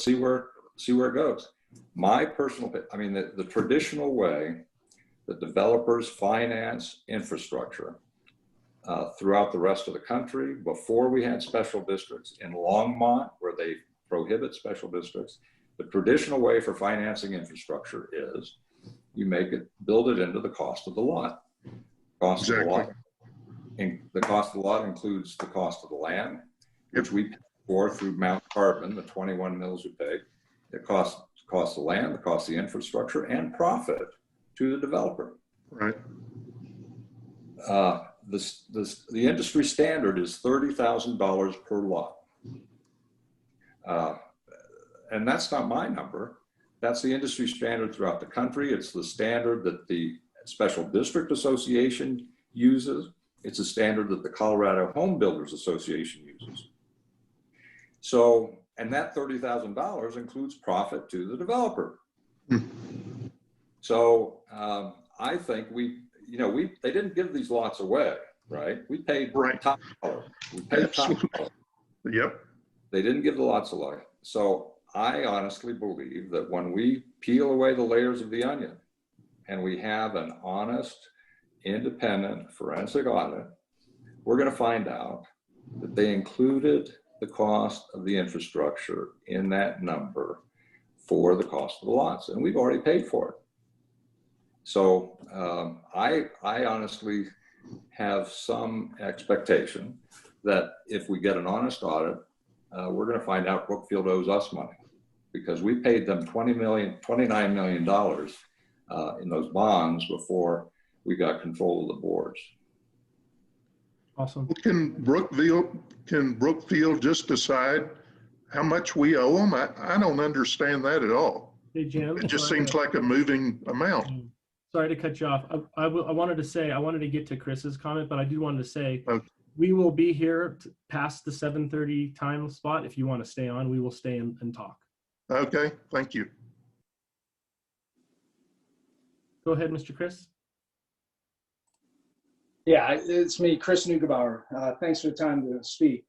see where it goes. My personal, I mean, the traditional way that developers finance infrastructure throughout the rest of the country, before we had special districts in Longmont, where they prohibit special districts, the traditional way for financing infrastructure is you build it into the cost of the lot. Cost of the lot, and the cost of the lot includes the cost of the land, which we pay for through Mount Carbon, the 21 mills we pay. It costs the land, the cost of the infrastructure, and profit to the developer. Right. The industry standard is $30,000 per lot. And that's not my number. That's the industry standard throughout the country. It's the standard that the Special District Association uses. It's a standard that the Colorado Home Builders Association uses. So, and that $30,000 includes profit to the developer. So I think they didn't give these lots away, right? We paid top dollar. We paid top dollar. Yep. They didn't give the lots away. So I honestly believe that when we peel away the layers of the onion and we have an honest, independent forensic audit, we're going to find out that they included the cost of the infrastructure in that number for the cost of the lots, and we've already paid for it. So I honestly have some expectation that if we get an honest audit, we're going to find out Brookfield owes us money, because we paid them $29 million in those bonds before we got control of the boards. Awesome. Can Brookfield just decide how much we owe them? I don't understand that at all. Hey, Jim, it just seems like a moving amount. Sorry to cut you off. I wanted to get to Chris's comment, but I do wanted to say, okay, we will be here past the 7:30 time spot. If you want to stay on, we will stay and talk. Okay, thank you. Go ahead, Mr. Chris. Yeah, it's me, Chris Neugebauer. Thanks for the time to speak.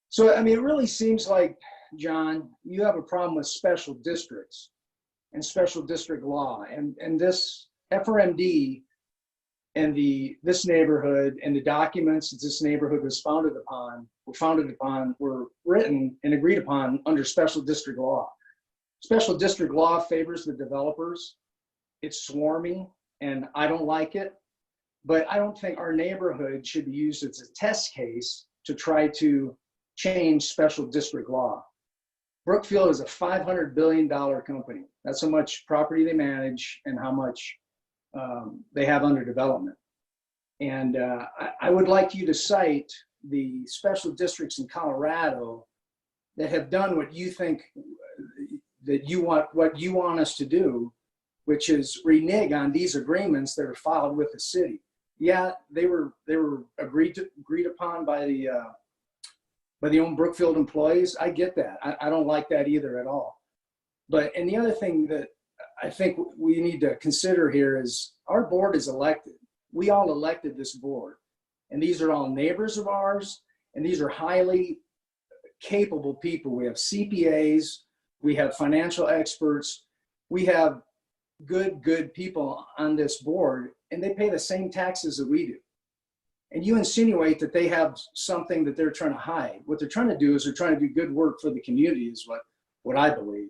So, I mean, it really seems like, John, you have a problem with special districts and special district law. And this FRMD and this neighborhood and the documents that this neighborhood was founded upon were written and agreed upon under special district law. Special district law favors the developers. It's swarmy, and I don't like it. But I don't think our neighborhood should be used as a test case to try to change special district law. Brookfield is a $500 billion company. That's how much property they manage and how much they have under development. And I would like you to cite the special districts in Colorado that have done what you think that you want us to do, which is renege on these agreements that are filed with the city. Yeah, they were agreed upon by the own Brookfield employees. I get that. I don't like that either at all. And the other thing that I think we need to consider here is our board is elected. We all elected this board, and these are all neighbors of ours, and these are highly capable people. We have CPAs, we have financial experts, we have good people on this board, and they pay the same taxes that we do. And you insinuate that they have something that they're trying to hide. What they're trying to do is they're trying to do good work for the community is what I believe.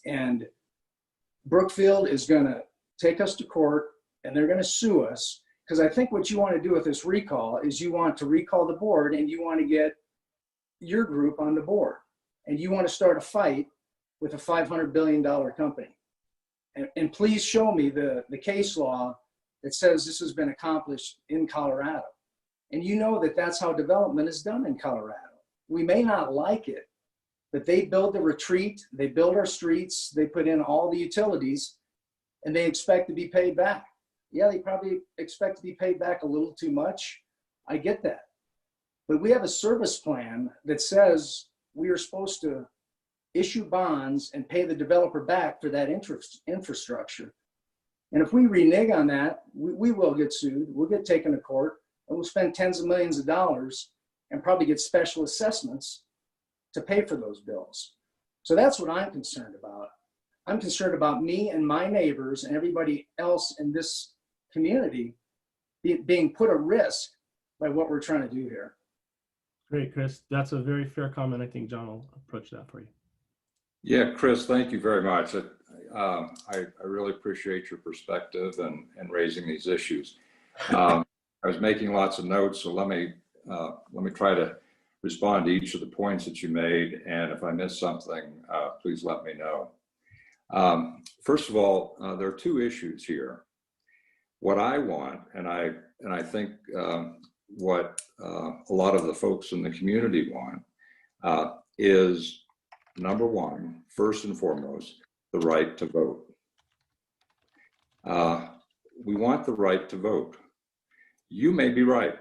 And Brookfield is going to take us to court, and they're going to sue us, because I think what you want to do with this recall is you want to recall the board, and you want to get your group on the board, and you want to start a fight with a $500 billion company. And please show me the case law that says this has been accomplished in Colorado. And you know that that's how development is done in Colorado. We may not like it, but they build the retreat, they build our streets, they put in all the utilities, and they expect to be paid back. Yeah, they probably expect to be paid back a little too much. I get that. But we have a service plan that says we are supposed to issue bonds and pay the developer back for that infrastructure. And if we renege on that, we will get sued. We'll get taken to court, and we'll spend tens of millions of dollars and probably get special assessments to pay for those bills. So that's what I'm concerned about. I'm concerned about me and my neighbors and everybody else in this community being put at risk by what we're trying to do here. Great, Chris. That's a very fair comment. I think John will approach that for you. Yeah, Chris, thank you very much. I really appreciate your perspective and raising these issues. I was making lots of notes, so let me try to respond to each of the points that you made. And if I missed something, please let me know. First of all, there are two issues here. What I want, and I think what a lot of the folks in the community want is, number one, first and foremost, the right to vote. We want the right to vote. You may be right.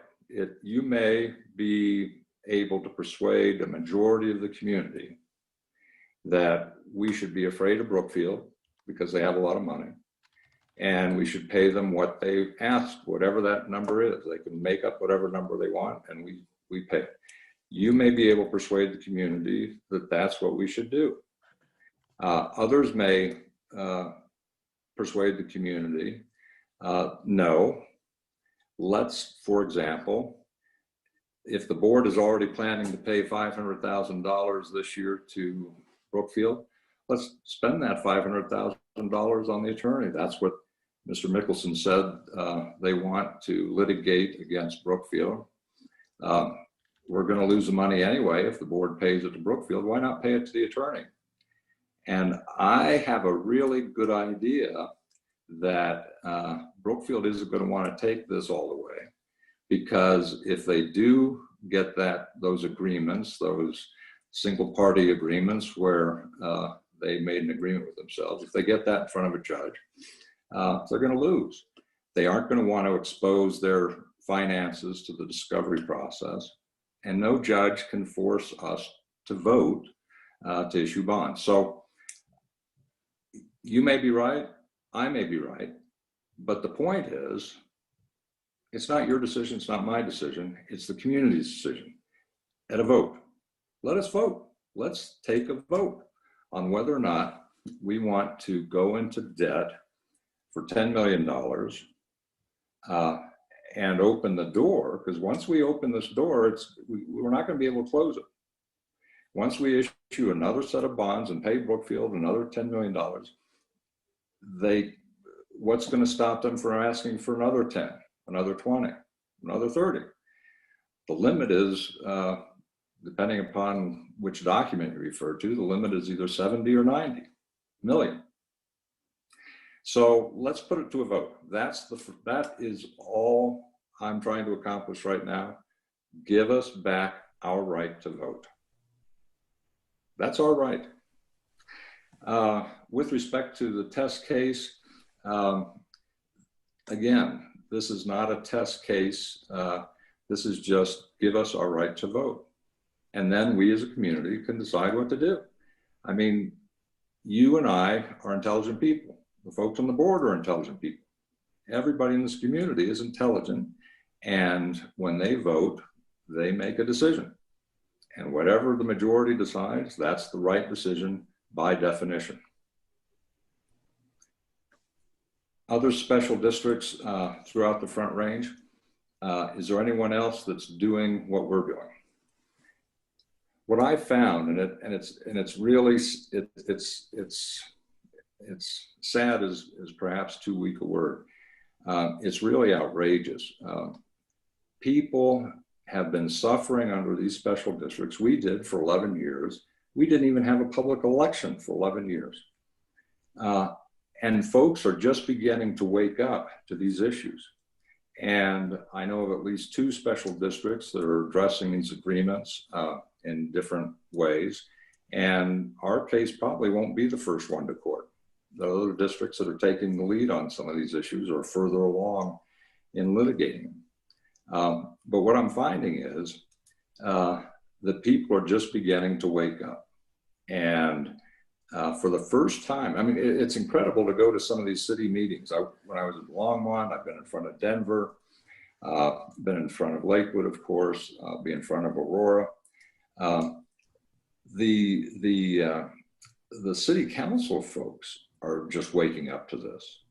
You may be able to persuade a majority of the community that we should be afraid of Brookfield because they have a lot of money, and we should pay them what they asked, whatever that number is. They can make up whatever number they want, and we pay. You may be able to persuade the community that that's what we should do. Others may persuade the community, no. Let's, for example, if the board is already planning to pay $500,000 this year to Brookfield, let's spend that $500,000 on the attorney. That's what Mr. Mickelson said they want to litigate against Brookfield. We're going to lose the money anyway if the board pays it to Brookfield. Why not pay it to the attorney? And I have a really good idea that Brookfield isn't going to want to take this all the way, because if they do get those agreements, those single party agreements where they made an agreement with themselves, if they get that in front of a judge, they're going to lose. They aren't going to want to expose their finances to the discovery process, and no judge can force us to vote to issue bonds. So you may be right, I may be right, but the point is, it's not your decision, it's not my decision, it's the community's decision. At a vote, let us vote. Let's take a vote on whether or not we want to go into debt for $10 million and open the door, because once we open this door, we're not going to be able to close it. Once we issue another set of bonds and pay Brookfield another $10 million, what's going to stop them from asking for another 10, another 20, another 30? The limit is, depending upon which document you refer to, the limit is either 70 or 90 million. So let's put it to a vote. That is all I'm trying to accomplish right now. Give us back our right to vote. That's our right. With respect to the test case, again, this is not a test case. This is just give us our right to vote. And then we as a community can decide what to do. I mean, you and I are intelligent people. The folks on the board are intelligent people. Everybody in this community is intelligent. And when they vote, they make a decision. And whatever the majority decides, that's the right decision by definition. Other special districts throughout the Front Range, is there anyone else that's doing what we're doing? What I found, and it's really sad is perhaps too weak a word. It's really outrageous. People have been suffering under these special districts. We did for 11 years. We didn't even have a public election for 11 years. And folks are just beginning to wake up to these issues. And I know of at least 2 special districts that are addressing these agreements in different ways. And our case probably won't be the first one to court. The other districts that are taking the lead on some of these issues are further along in litigating them. But what I'm finding is that people are just beginning to wake up. And for the first time, I mean, it's incredible to go to some of these city meetings. When I was at Longmont, I've been in front of Denver, been in front of Lakewood, of course, be in front of Aurora. the city council folks are just waking up to this.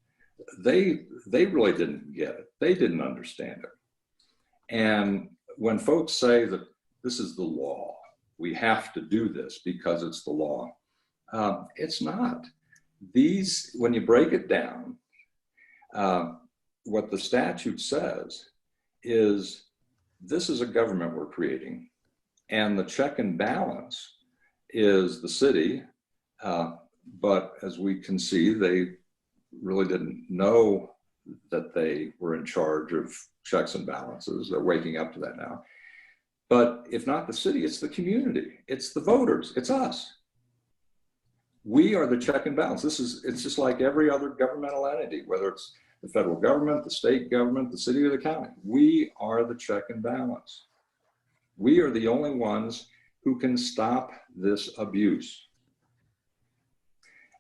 They really didn't get it. They didn't understand it. And when folks say that this is the law, we have to do this because it's the law, it's not. When you break it down, what the statute says is this is a government we're creating, and the check and balance is the city. But as we can see, they really didn't know that they were in charge of checks and balances. They're waking up to that now. But if not the city, it's the community, it's the voters, it's us. We are the check and balance. It's just like every other governmental entity, whether it's the federal government, the state government, the city or the county. We are the check and balance. We are the only ones who can stop this abuse.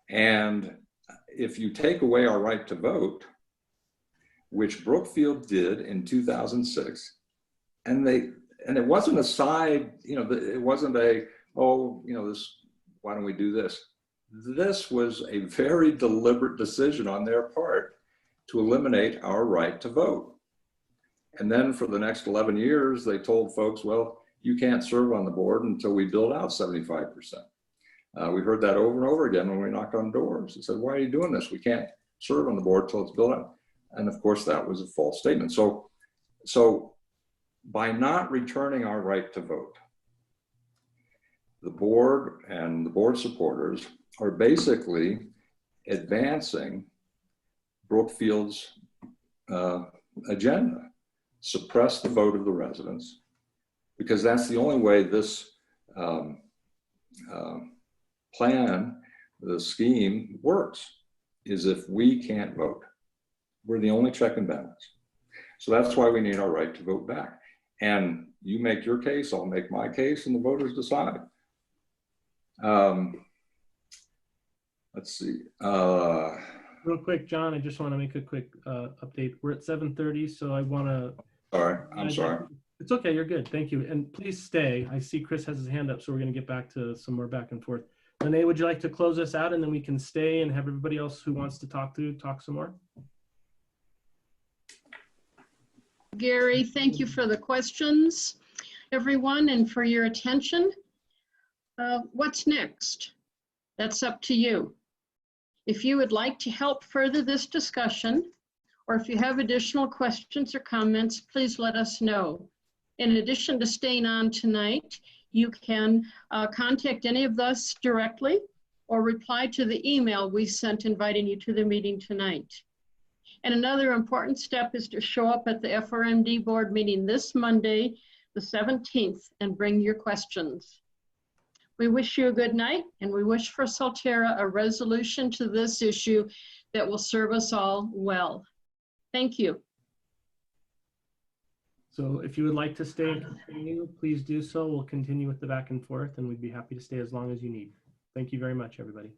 And if you take away our right to vote, which Brookfield did in 2006, and it wasn't a side, it wasn't this, why don't we do this? This was a very deliberate decision on their part to eliminate our right to vote. And then for the next 11 years, they told folks, well, you can't serve on the board until we build out 75%. We heard that over and over again when we knocked on doors. They said, why are you doing this? We can't serve on the board until it's built out. And of course, that was a false statement. So by not returning our right to vote, the board and the board supporters are basically advancing Brookfield's agenda, suppress the vote of the residents, because that's the only way this plan, the scheme works, is if we can't vote. We're the only check and balance. So that's why we need our right to vote back. And you make your case, I'll make my case, and the voters decide. Let's see. Real quick, John, I just want to make a quick update. We're at 7:30, so I want to. Sorry, I'm sorry. It's okay, you're good. Thank you. And please stay. I see Chris has his hand up, so we're going to get back to some more back and forth. Renee, would you like to close us out, and then we can stay and have everybody else who wants to talk some more? Gary, thank you for the questions, everyone, and for your attention. What's next? That's up to you. If you would like to help further this discussion, or if you have additional questions or comments, please let us know. In addition to staying on tonight, you can contact any of us directly or reply to the email we sent inviting you to the meeting tonight. And another important step is to show up at the FRMD board meeting this Monday, the 17th, and bring your questions. We wish you a good night, and we wish for Solterra a resolution to this issue that will serve us all well. Thank you. So if you would like to stay and continue, please do so. We'll continue with the back and forth, and we'd be happy to stay as long as you need. Thank you very much, everybody.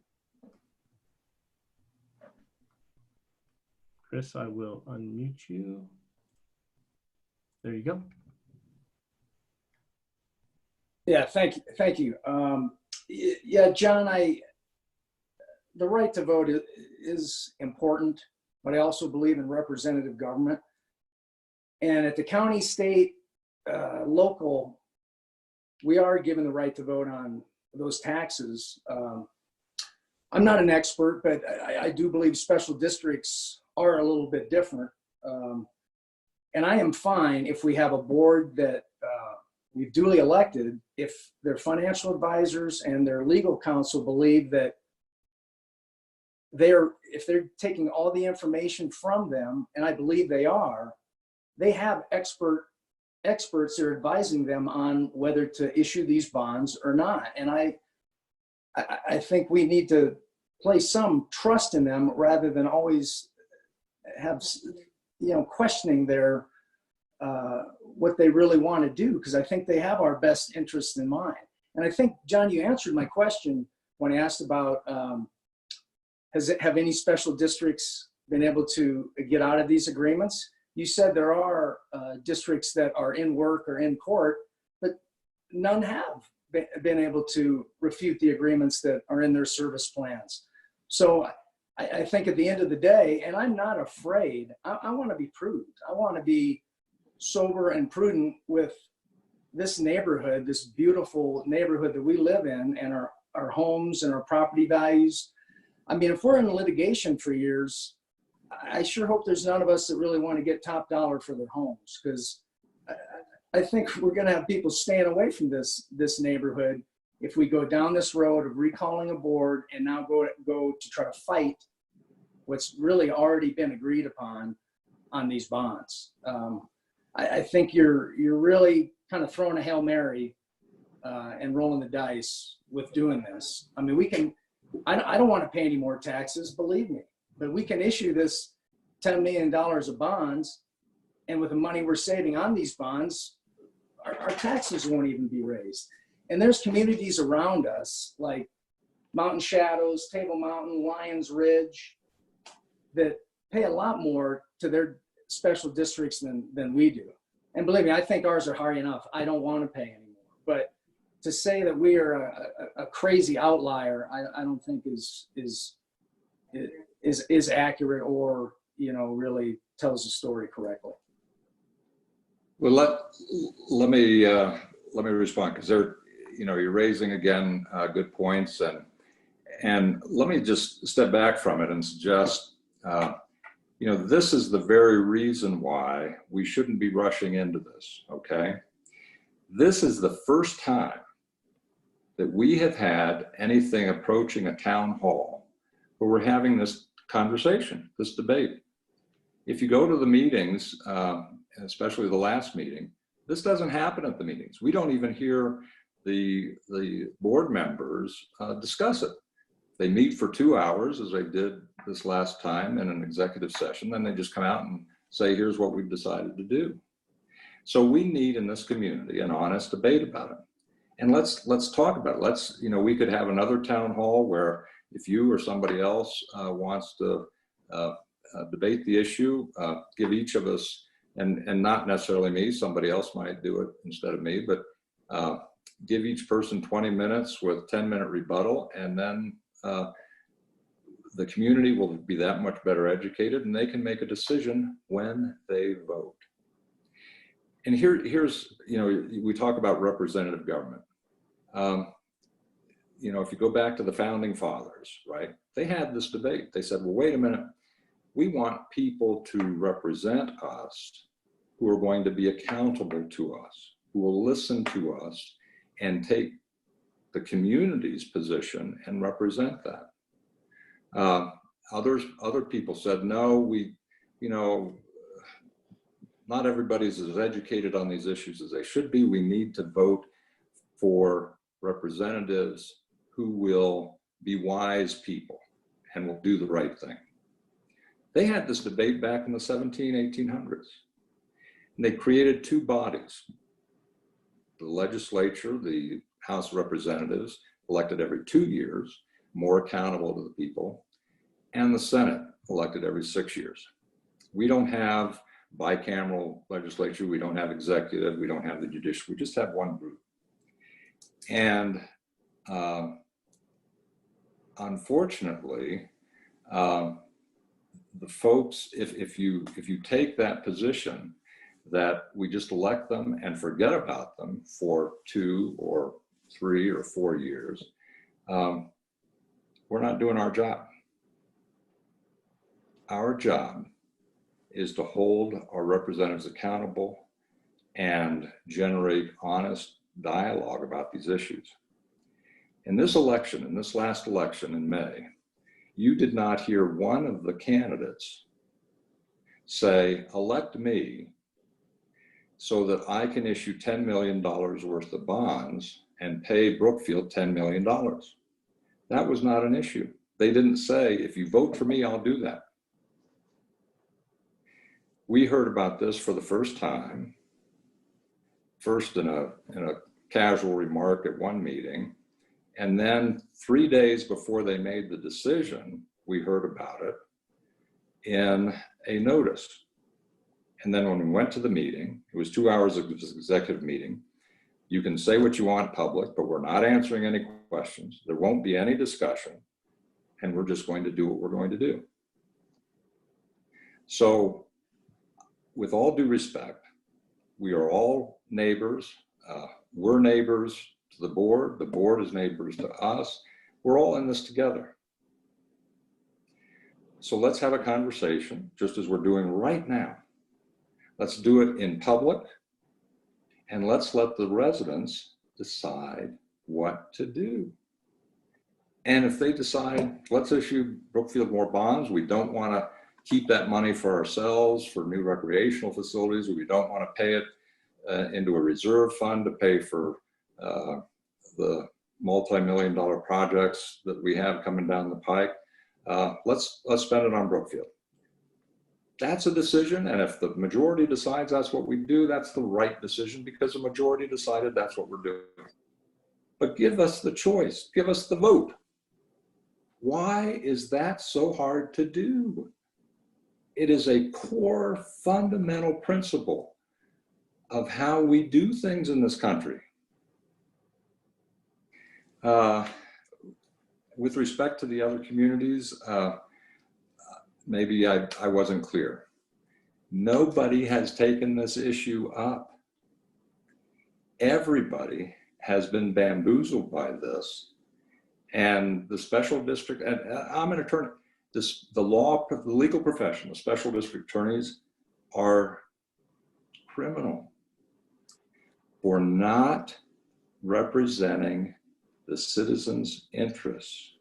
Chris, I will unmute you. There you go. Yeah, thank you. Yeah, John, the right to vote is important, but I also believe in representative government. And at the county, state, local, we are given the right to vote on those taxes. I'm not an expert, but I do believe special districts are a little bit different. And I am fine if we have a board that we've duly elected, if their financial advisors and their legal counsel believe that if they're taking all the information from them, and I believe they are, they have experts that are advising them on whether to issue these bonds or not. And I think we need to place some trust in them rather than always have, questioning their what they really want to do, because I think they have our best interests in mind. And I think, John, you answered my question when I asked about have any special districts been able to get out of these agreements? You said there are districts that are in work or in court, but none have. been able to refute the agreements that are in their service plans. So I think at the end of the day, and I'm not afraid, I want to be prudent. I want to be sober and prudent with this neighborhood, this beautiful neighborhood that we live in, and our homes and our property values. I mean, if we're in litigation for years, I sure hope there's none of us that really want to get top dollar for their homes, because I think we're going to have people staying away from this neighborhood if we go down this road of recalling a board and now go to try to fight what's really already been agreed upon on these bonds. I think you're really kind of throwing a Hail Mary and rolling the dice with doing this. I mean, I don't want to pay any more taxes, believe me, but we can issue this $10 million of bonds, and with the money we're saving on these bonds, our taxes won't even be raised. And there's communities around us like Mountain Shadows, Table Mountain, Lions Ridge, that pay a lot more to their special districts than we do. And believe me, I think ours are high enough. I don't want to pay anymore. But to say that we are a crazy outlier, I don't think is accurate, or really tells the story correctly. Well, let me respond, because you're raising again good points, and let me just step back from it and suggest this is the very reason why we shouldn't be rushing into this. Okay, this is the first time that we have had anything approaching a town hall where we're having this conversation, this debate. If you go to the meetings, especially the last meeting, this doesn't happen at the meetings. We don't even hear the board members discuss it. They meet for 2 hours, as they did this last time in an executive session. Then they just come out and say, here's what we've decided to do. So we need in this community an honest debate about it. And let's talk about it. We could have another town hall where if you or somebody else wants to debate the issue, give each of us, and not necessarily me, somebody else might do it instead of me, but give each person 20 minutes with 10-minute rebuttal, and then the community will be that much better educated, and they can make a decision when they vote. And here's, we talk about representative government. If you go back to the founding fathers, right, they had this debate. They said, well, wait a minute, we want people to represent us who are going to be accountable to us, who will listen to us and take the community's position and represent that. Other people said, no, not everybody's as educated on these issues as they should be. We need to vote for representatives who will be wise people and will do the right thing. They had this debate back in the 1800s. And they created two bodies. The legislature, the House of Representatives, elected every 2 years, more accountable to the people, and the Senate, elected every 6 years. We don't have bicameral legislature, we don't have executive, we don't have the judicial, we just have one group. And unfortunately, the folks, if you take that position that we just elect them and forget about them for 2 or 3 or 4 years, we're not doing our job. Our job is to hold our representatives accountable and generate honest dialogue about these issues. In this election, in this last election in May, you did not hear one of the candidates say, elect me so that I can issue $10 million worth of bonds and pay Brookfield $10 million. That was not an issue. They didn't say, if you vote for me, I'll do that. We heard about this for the first time, first in a casual remark at one meeting, and then 3 days before they made the decision, we heard about it in a notice. And then when we went to the meeting, it was 2 hours of this executive meeting, You can say what you want in public, but we're not answering any questions. There won't be any discussion, and we're just going to do what we're going to do. So with all due respect, we are all neighbors. We're neighbors to the board is neighbors to us. We're all in this together. So let's have a conversation, just as we're doing right now. Let's do it in public, and let's let the residents decide what to do. And if they decide, let's issue Brookfield more bonds, we don't want to keep that money for ourselves for new recreational facilities, or we don't want to pay it into a reserve fund to pay for the multi-million-dollar projects that we have coming down the pike. Let's spend it on Brookfield. That's a decision, and if the majority decides that's what we do, that's the right decision because the majority decided that's what we're doing. But give us the choice, give us the vote. Why is that so hard to do? It is a core fundamental principle of how we do things in this country. With respect to the other communities, maybe I wasn't clear. Nobody has taken this issue up. Everybody has been bamboozled by this. And the special district, and I'm an attorney, the legal profession, the special district attorneys are criminal for not representing the citizens' interests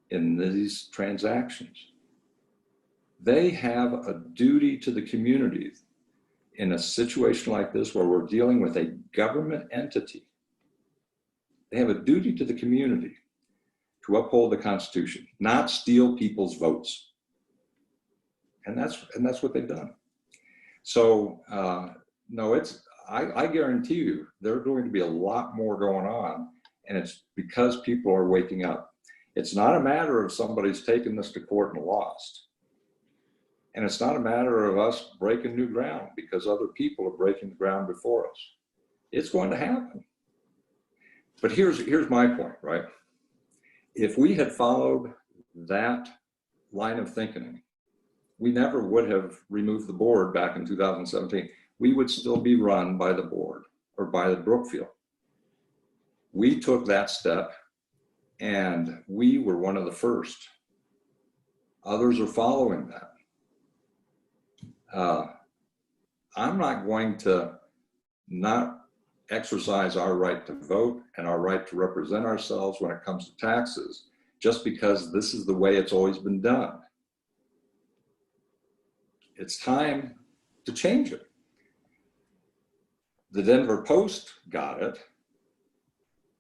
in these transactions. They have a duty to the community in a situation like this where we're dealing with a government entity. They have a duty to the community to uphold the Constitution, not steal people's votes. And that's what they've done. So no, I guarantee you there's going to be a lot more going on, and it's because people are waking up. It's not a matter of somebody's taken this to court and lost. And it's not a matter of us breaking new ground because other people are breaking the ground before us. It's going to happen. But here's my point, right? If we had followed that line of thinking, we never would have removed the board back in 2017. We would still be run by the board or by the Brookfield. We took that step and we were one of the first. Others are following that. I'm not going to not exercise our right to vote and our right to represent ourselves when it comes to taxes just because this is the way it's always been done. It's time to change it. The Denver Post got it.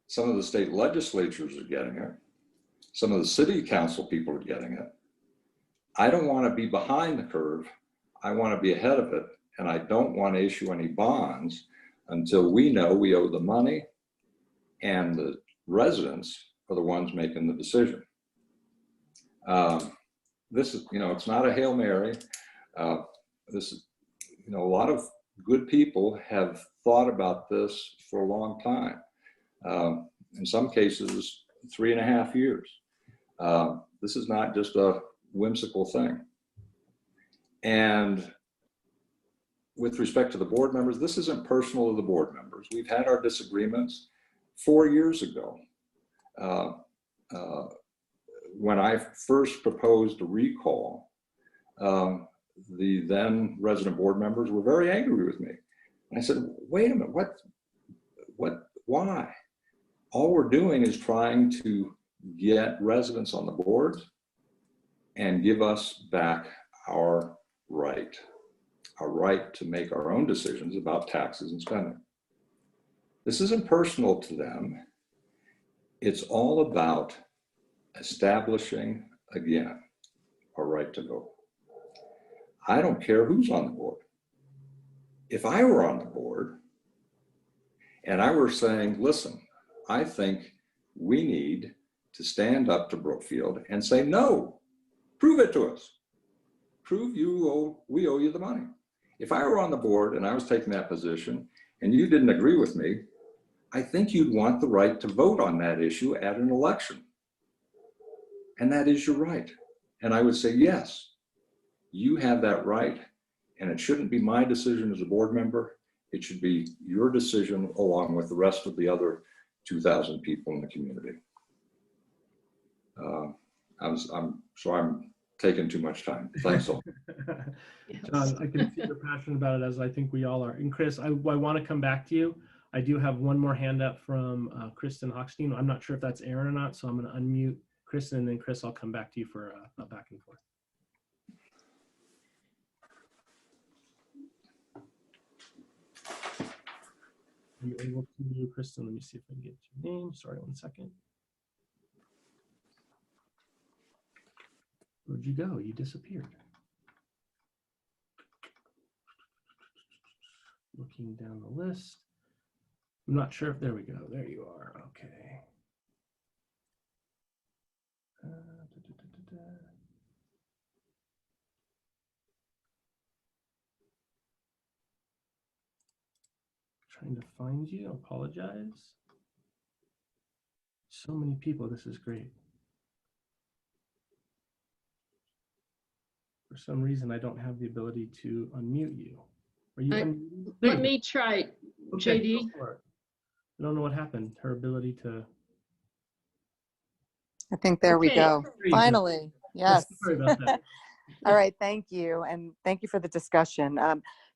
Some of the state legislatures are getting it. Some of the city council people are getting it. I don't want to be behind the curve. I want to be ahead of it, and I don't want to issue any bonds until we know we owe the money and the residents are the ones making the decision. This is, it's not a Hail Mary. This is, a lot of good people have thought about this for a long time. In some cases, 3.5 years. This is not just a whimsical thing. And with respect to the board members, this isn't personal to the board members. We've had our disagreements 4 years ago. When I first proposed a recall, the then resident board members were very angry with me. And I said, wait a minute, why? All we're doing is trying to get residents on the board and give us back our right to make our own decisions about taxes and spending. This isn't personal to them. It's all about establishing, again, our right to vote. I don't care who's on the board. If I were on the board and I were saying, listen, I think we need to stand up to Brookfield and say, no, prove it to us. Prove we owe you the money. If I were on the board and I was taking that position and you didn't agree with me, I think you'd want the right to vote on that issue at an election. And that is your right. And I would say, yes, you have that right. And it shouldn't be my decision as a board member. It should be your decision along with the rest of the other 2,000 people in the community. I'm taking too much time. Thanks all. John, I can see you're passionate about it, as I think we all are. And Chris, I want to come back to you. I do have one more hand up from Kristen Hochstein. I'm not sure if that's Aaron or not, so I'm going to unmute Kristen, and then Chris, I'll come back to you for a back and forth. Are you able to, Kristen? Let me see if I can get your name. Sorry, 1 second. Where'd you go? You disappeared. Looking down the list. I'm not sure if, there we go. There you are. Okay. Trying to find you. Apologize. So many people. This is great. For some reason, I don't have the ability to unmute you. Are you unmuted? Let me try, Okay, JD. go for it. I don't know what happened. Her ability to. I think there we Okay. go. There you go. Finally, yes. Sorry about that. All right, thank you. And thank you for the discussion.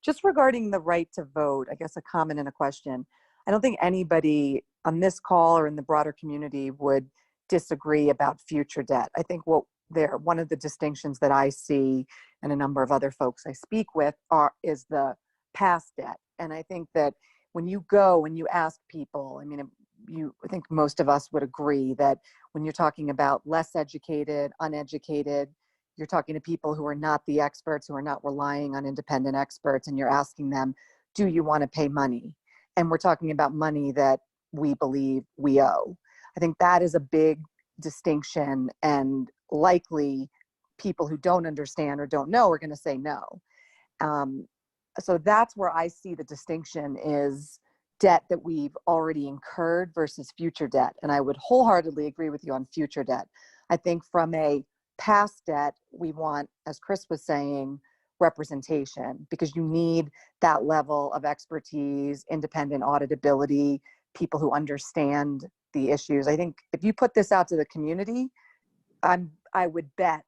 Just regarding the right to vote, I guess a comment and a question. I don't think anybody on this call or in the broader community would disagree about future debt. I think one of the distinctions that I see and a number of other folks I speak with is the past debt. And I think that when you go and you ask people, I mean, I think most of us would agree that when you're talking about less educated, uneducated, you're talking to people who are not the experts, who are not relying on independent experts, and you're asking them, do you want to pay money? And we're talking about money that we believe we owe. I think that is a big distinction, and likely people who don't understand or don't know are going to say no. So that's where I see the distinction is debt that we've already incurred versus future debt. And I would wholeheartedly agree with you on future debt. I think from a past debt, we want, as Chris was saying, representation, because you need that level of expertise, independent auditability, people who understand the issues. I think if you put this out to the community, I would bet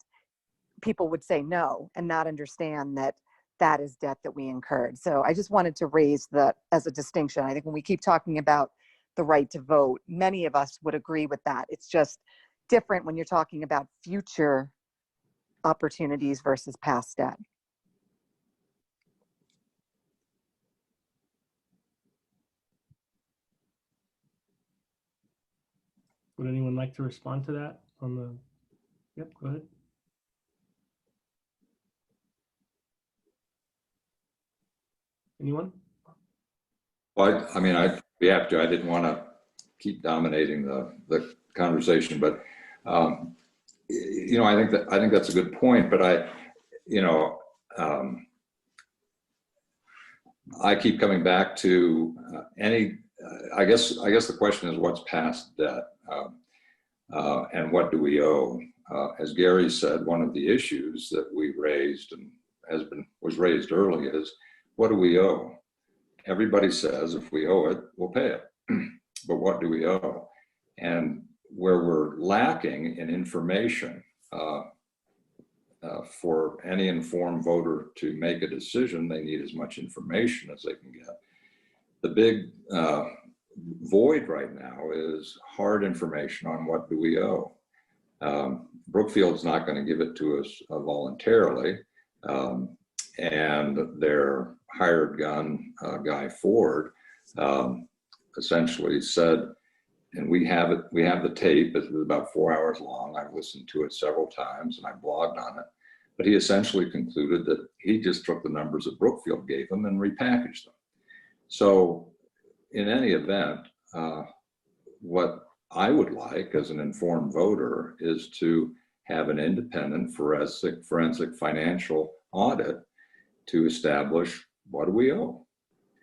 people would say no and not understand that that is debt that we incurred. So I just wanted to raise that as a distinction. I think when we keep talking about the right to vote, many of us would agree with that. It's just different when you're talking about future opportunities versus past debt. Would anyone like to respond to that on the, yep, go ahead. Anyone? Well, I mean, I'd be happy to. I didn't want to keep dominating the conversation, but you know, I think that's a good point. But I keep coming back to I guess the question is what's past debt and what do we owe? As Gary said, one of the issues that we raised and was raised early is, what do we owe? Everybody says if we owe it, we'll pay it. But what do we owe? And where we're lacking in information for any informed voter to make a decision, they need as much information as they can get. The big void right now is hard information on what do we owe. Brookfield's not going to give it to us voluntarily. And their hired gun guy Ford essentially said, and we have the tape, it was about 4 hours long. I've listened to it several times and I blogged on it, but he essentially concluded that he just took the numbers that Brookfield gave him and repackaged them. So in any event, what I would like as an informed voter is to have an independent forensic financial audit to establish what do we owe.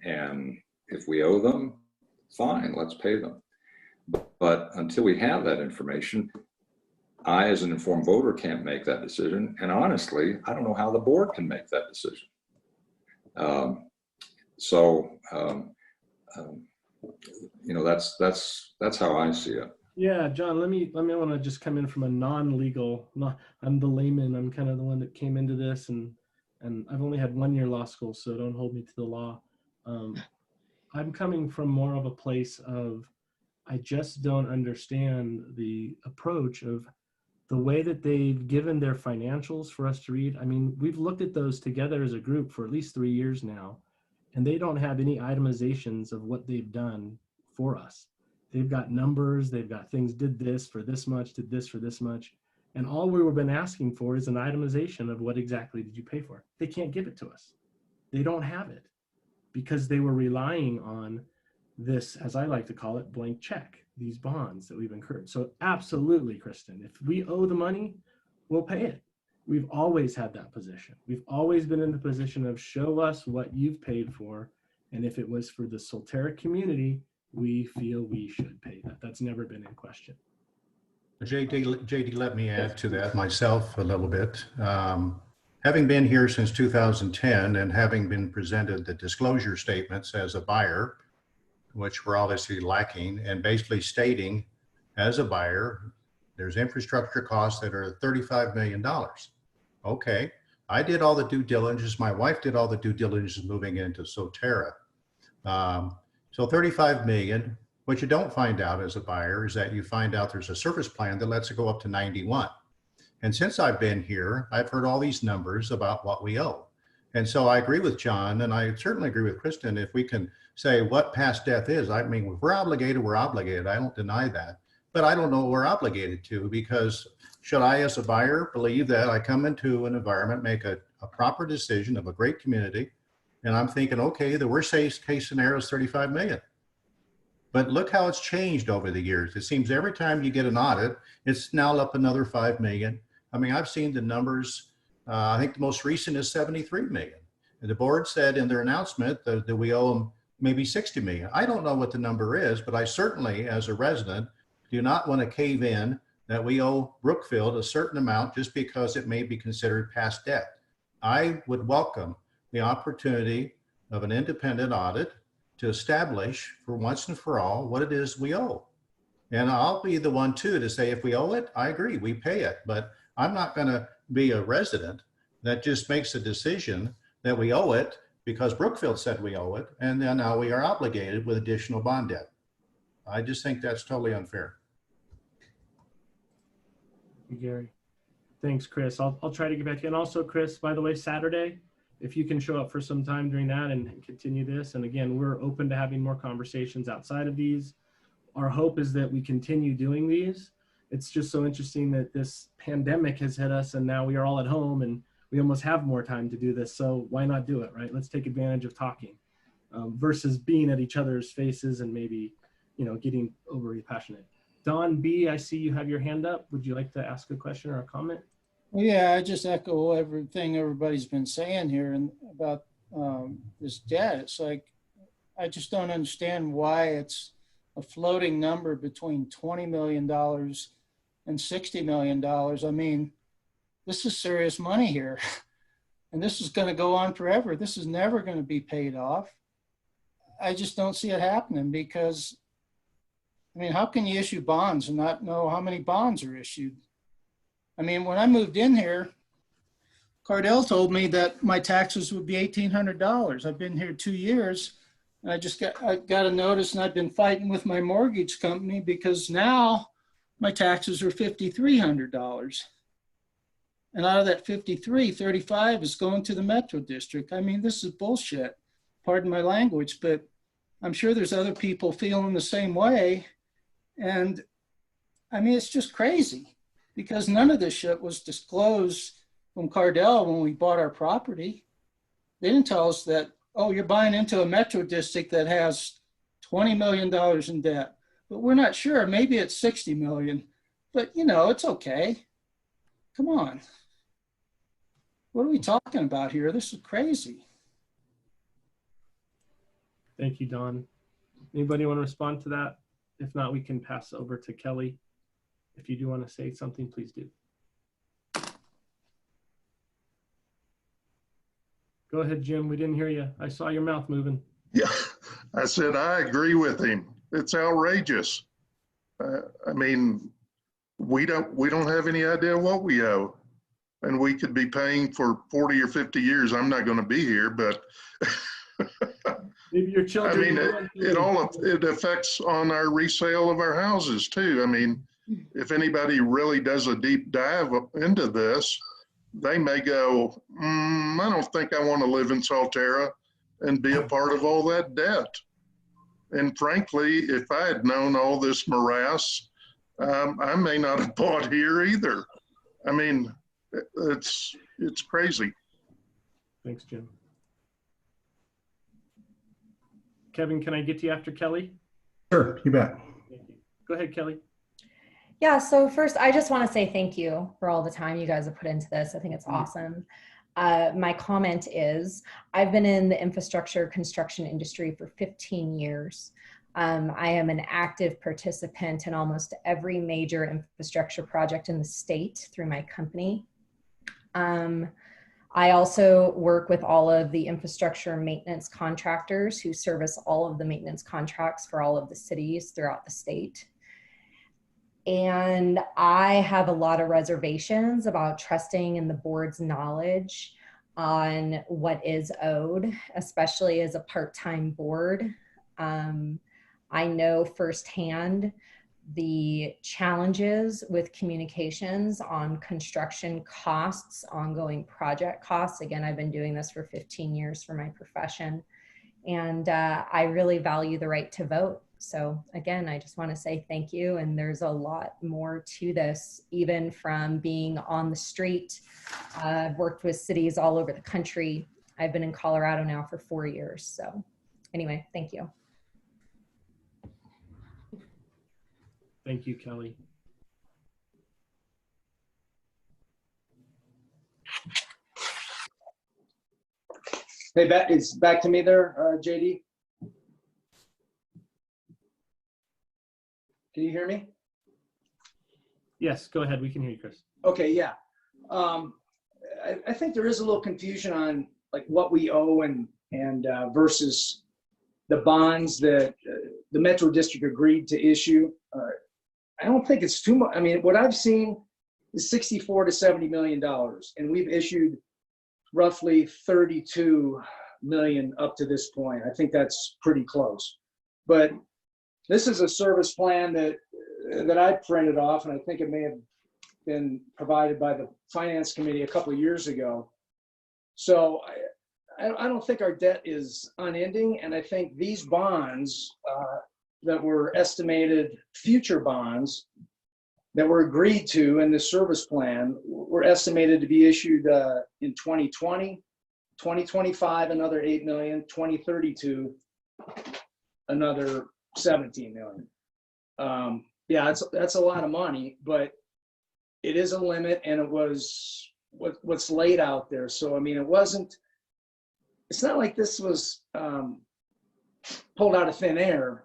And if we owe them, fine, let's pay them. But until we have that information, I, as an informed voter, can't make that decision. And honestly, I don't know how the board can make that decision. That's how I see it. Yeah, John, let me want to just come in from a non-legal, I'm the layman. I'm kind of the one that came into this, and I've only had 1 year law school, so don't hold me to the law. I'm coming from more of a place of, I just don't understand the approach of the way that they've given their financials for us to read. I mean, we've looked at those together as a group for at least 3 years now, and they don't have any itemizations of what they've done for us. They've got numbers, they've got things, did this for this much, did this for this much. And all we've been asking for is an itemization of what exactly did you pay for. They can't give it to us. They don't have it because they were relying on this, as I like to call it, blank check, these bonds that we've incurred. So absolutely, Kristen, if we owe the money, we'll pay it. We've always had that position. We've always been in the position of show us what you've paid for. And if it was for the Solterra community, we feel we should pay that. That's never been in question. JD, let me add to that myself a little bit. Having been here since 2010 and having been presented the disclosure statements as a buyer, which were obviously lacking, and basically stating as a buyer, there's infrastructure costs that are $35 million. Okay, I did all the due diligence. My wife did all the due diligence moving into Solterra. So 35 million, what you don't find out as a buyer is that you find out there's a service plan that lets it go up to 91. And since I've been here, I've heard all these numbers about what we owe. And so I agree with John, and I certainly agree with Kristen, if we can say what past death is. I mean, if we're obligated, we're obligated. I don't deny that. But I don't know what we're obligated to, because should I, as a buyer, believe that I come into an environment, make a proper decision of a great community, and I'm thinking, okay, the worst case scenario is 35 million. But look how it's changed over the years. It seems every time you get an audit, it's now up another 5 million. I mean, I've seen the numbers. I think the most recent is 73 million. And the board said in their announcement that we owe them maybe 60 million. I don't know what the number is, but I certainly, as a resident, do not want to cave in that we owe Brookfield a certain amount just because it may be considered past debt. I would welcome the opportunity of an independent audit to establish for once and for all what it is we owe. And I'll be the one too to say, if we owe it, I agree, we pay it. But I'm not going to be a resident that just makes a decision that we owe it because Brookfield said we owe it, and then now we are obligated with additional bond debt. I just think that's totally unfair. Gary. Thanks, Chris. I'll try to get back to you. And also, Chris, by the way, Saturday, if you can show up for some time during that and continue this. And again, we're open to having more conversations outside of these. Our hope is that we continue doing these. It's just so interesting that this pandemic has hit us and now we are all at home and we almost have more time to do this. So why not do it, right? Let's take advantage of talking versus being at each other's faces and maybe, getting overly passionate. Don B, I see you have your hand up. Would you like to ask a question or a comment? Well, yeah, I just echo everything everybody's been saying here and about this debt. It's like, I just don't understand why it's a floating number between $20 million and $60 million. I mean, this is serious money here. And this is going to go on forever. This is never going to be paid off. I just don't see it happening because, I mean, how can you issue bonds and not know how many bonds are issued? I mean, when I moved in here, Cardell told me that my taxes would be $1,800. I've been here 2 years, and I got a notice, and I've been fighting with my mortgage company because now my taxes are $5,300. And out of that 53, 35 is going to the Metro District. I mean, this is bullshit. Pardon my language, but I'm sure there's other people feeling the same way. And I mean, it's just crazy because none of this shit was disclosed from Cardell when we bought our property. They didn't tell us that, oh, you're buying into a Metro District that has $20 million in debt, but we're not sure. Maybe it's 60 million, but it's okay. Come on. What are we talking about here? This is crazy. Thank you, Don. Anybody want to respond to that? If not, we can pass over to Kelly. If you do want to say something, please do. Go ahead, Jim. We didn't hear you. I saw your mouth moving. Yeah, I said, I agree with him. It's outrageous. I mean, we don't have any idea what we owe. And we could be paying for 40 or 50 years. I'm not going to be here, but Maybe your I children. mean, it affects on our resale of our houses too. I mean, if anybody really does a deep dive into this, they may go, I don't think I want to live in Solterra and be a part of all that debt. And frankly, if I had known all this morass, I may not have bought here either. I mean, it's crazy. Thanks, Jim. Kevin, can I get to you after Kelly? Sure, you bet. Thank you. Go ahead, Kelly. Yeah, so first, I just want to say thank you for all the time you guys have put into this. I think it's awesome. My comment is, I've been in the infrastructure construction industry for 15 years. I am an active participant in almost every major infrastructure project in the state through my company. I also work with all of the infrastructure maintenance contractors who service all of the maintenance contracts for all of the cities throughout the state. And I have a lot of reservations about trusting in the board's knowledge on what is owed, especially as a part-time board. I know firsthand the challenges with communications on construction costs, ongoing project costs. Again, I've been doing this for 15 years for my profession, and I really value the right to vote. So again, I just want to say thank you. And there's a lot more to this, even from being on the street. I've worked with cities all over the country. I've been in Colorado now for 4 years. So anyway, thank you. Thank you, Kelly. Hey, it's back to me there, JD. Can you hear me? Yes, go ahead. We can hear you, Chris. Okay, yeah. I think there is a little confusion on like what we owe and versus the bonds that the Metro District agreed to issue. I don't think it's too much. I mean, what I've seen is $64 to $70 million, and we've issued roughly 32 million up to this point. I think that's pretty close. But this is a service plan that I printed off, and I think it may have been provided by the Finance Committee a couple of years ago. So I don't think our debt is unending, and I think these bonds that were estimated future bonds that were agreed to in the service plan were estimated to be issued in 2020, 2025, another 8 million, 2032, another 17 million. Yeah, that's a lot of money, but it is a limit, and it was what's laid out there. So, I mean, it's not like this was pulled out of thin air.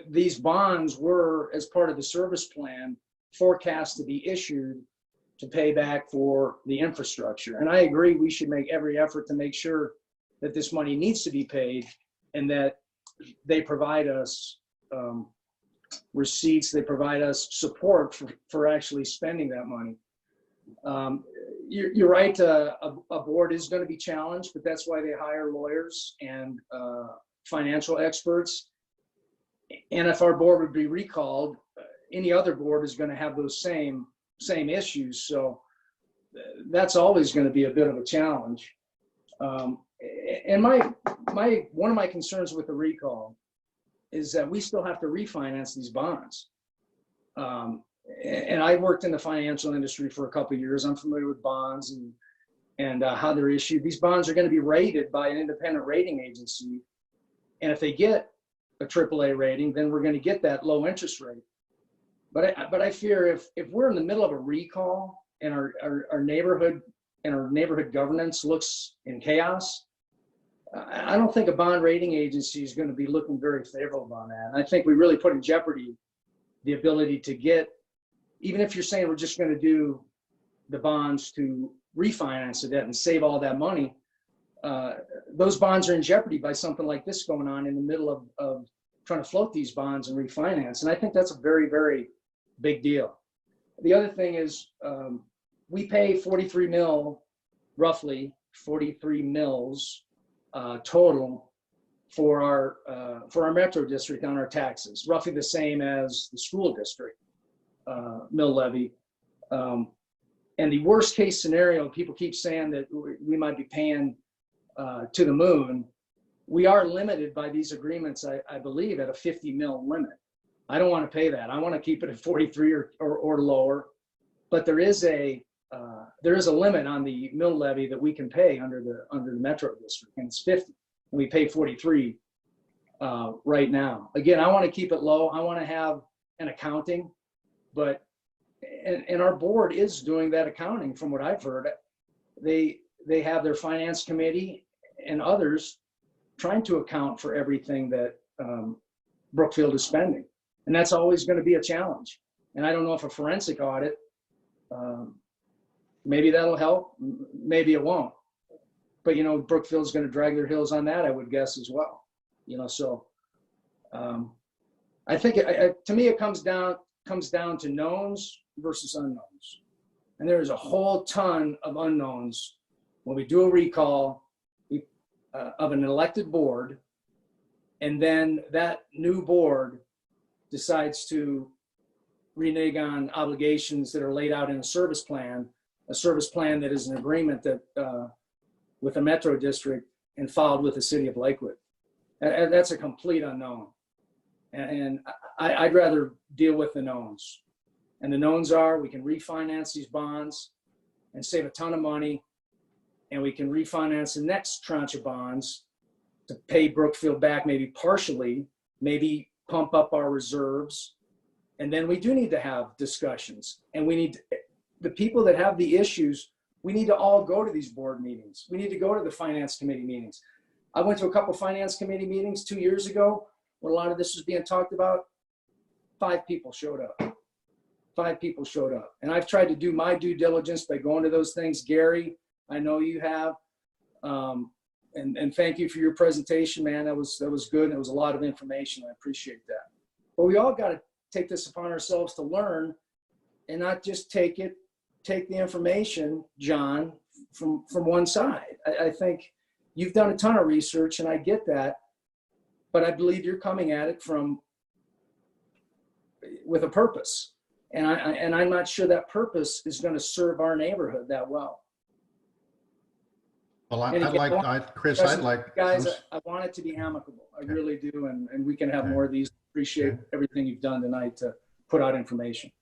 These bonds were, as part of the service plan, forecast to be issued to pay back for the infrastructure. And I agree, we should make every effort to make sure that this money needs to be paid, and that they provide us receipts, they provide us support for actually spending that money. You're right, a board is going to be challenged, but that's why they hire lawyers and financial experts. And if our board would be recalled, any other board is going to have those same issues. So that's always going to be a bit of a challenge. And one of my concerns with the recall is that we still have to refinance these bonds. And I worked in the financial industry for a couple of years. I'm familiar with bonds and how they're issued. These bonds are going to be rated by an independent rating agency. And if they get a AAA rating, then we're going to get that low interest rate. But I fear if we're in the middle of a recall and our neighborhood and our neighborhood governance looks in chaos, I don't think a bond rating agency is going to be looking very favorable on that. And I think we really put in jeopardy the ability to get, even if you're saying we're just going to do the bonds to refinance the debt and save all that money, those bonds are in jeopardy by something like this going on in the middle of trying to float these bonds and refinance. And I think that's a very, very big deal. The other thing is we pay 43 mil, roughly 43 mils total for our metro district on our taxes, roughly the same as the school district mill levy. And the worst case scenario, people keep saying that we might be paying to the moon. We are limited by these agreements, I believe, at a 50 mil limit. I don't want to pay that. I want to keep it at 43 or lower. But there is a limit on the mill levy that we can pay under the metro district, and it's 50. And we pay 43 right now. Again, I want to keep it low. I want to have an accounting, but and our board is doing that accounting from what I've heard. They have their finance committee and others trying to account for everything that Brookfield is spending. And that's always going to be a challenge. And I don't know if a forensic audit, maybe that'll help, maybe it won't. But, you know, Brookfield's going to drag their heels on that, I would guess, as well. You know, so I think to me, it comes down to knowns versus unknowns. And there's a whole ton of unknowns when we do a recall of an elected board, and then that new board decides to renege on obligations that are laid out in a service plan that is an agreement that with the Metro District and filed with the city of Lakewood. And that's a complete unknown. And I'd rather deal with the knowns. And the knowns are we can refinance these bonds and save a ton of money, and we can refinance the next tranche of bonds to pay Brookfield back, maybe partially, maybe pump up our reserves. And then we do need to have discussions, and we need the people that have the issues, we need to all go to these board meetings. We need to go to the finance committee meetings. I went to a couple finance committee meetings 2 years ago when a lot of this was being talked about. 5 people showed up. 5 people showed up. And I've tried to do my due diligence by going to those things. Gary, I know you have. And thank you for your presentation, man. That was good. And it was a lot of information. I appreciate that. But we all got to take this upon ourselves to learn and not just take the information, John, from one side. I think you've done a ton of research, and I get that, but I believe you're coming at it with a purpose. And I'm not sure that purpose is going to serve our neighborhood that well. Well, Chris, guys, I want it to be amicable. I really do. And we can have more of these. Appreciate everything you've done tonight to put out information.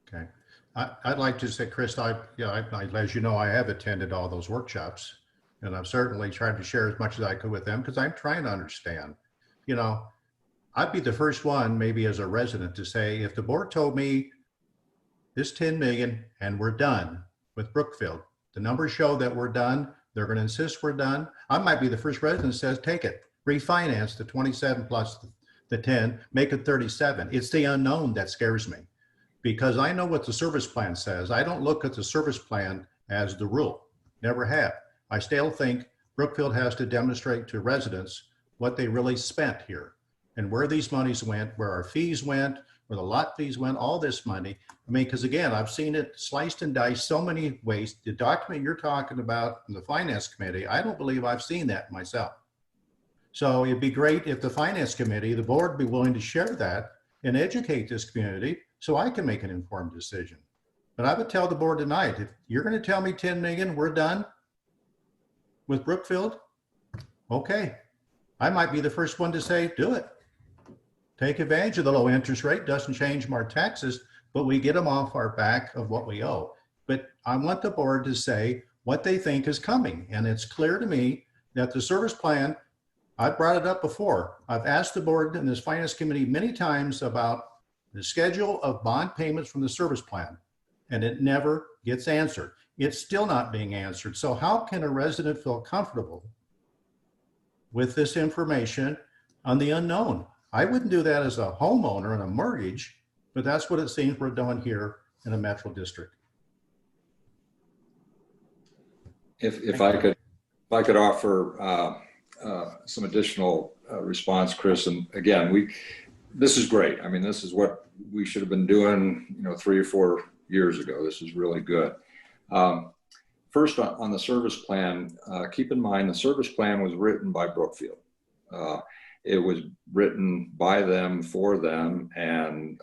Okay. I'd like to say, Chris, as you know, I have attended all those workshops, and I've certainly tried to share as much as I could with them because I'm trying to understand. You know, I'd be the first one, maybe as a resident, to say, if the board told me this 10 million and we're done with Brookfield, the numbers show that we're done, they're going to insist we're done, I might be the first resident that says, take it, refinance the 27 plus the 10, make it 37. It's the unknown that scares me, because I know what the service plan says. I don't look at the service plan as the rule, never have. I still think Brookfield has to demonstrate to residents what they really spent here and where these monies went, where our fees went, where the lot fees went, all this money. I mean, because again, I've seen it sliced and diced so many ways. The document you're talking about in the finance committee, I don't believe I've seen that myself. So it'd be great if the finance committee, the board, be willing to share that and educate this community so I can make an informed decision. But I would tell the board tonight, if you're going to tell me 10 million, we're done with Brookfield, okay. I might be the first one to say, do it. Take advantage of the low interest rate, doesn't change our taxes, but we get them off our back of what we owe. But I want the board to say what they think is coming. And it's clear to me that the service plan, I've brought it up before. I've asked the board in this finance committee many times about the schedule of bond payments from the service plan, and it never gets answered. It's still not being answered. So how can a resident feel comfortable with this information on the unknown. I wouldn't do that as a homeowner in a mortgage, but that's what it seems we're doing here in a metro district. If I could offer some additional response, Chris, and again, this is great. I mean, this is what we should have been doing, 3 or 4 years ago. This is really good. First, on the service plan, keep in mind the service plan was written by Brookfield. It was written by them, for them, and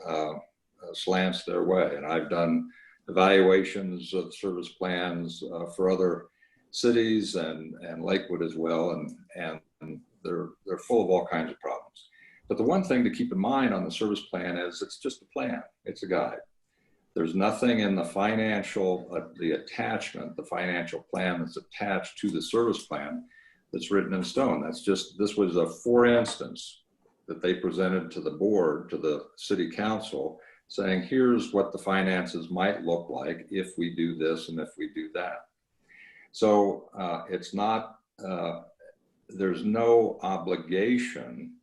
slants their way. And I've done evaluations of service plans for other cities and Lakewood as well, and they're full of all kinds of problems. But the one thing to keep in mind on the service plan is it's just a plan. It's a guide. There's nothing in the financial, the attachment, the financial plan that's attached to the service plan that's written in stone. That's just, this was a for instance that they presented to the board, to the city council, saying, here's what the finances might look like if we do this and if we do that. So it's not, there's no obligation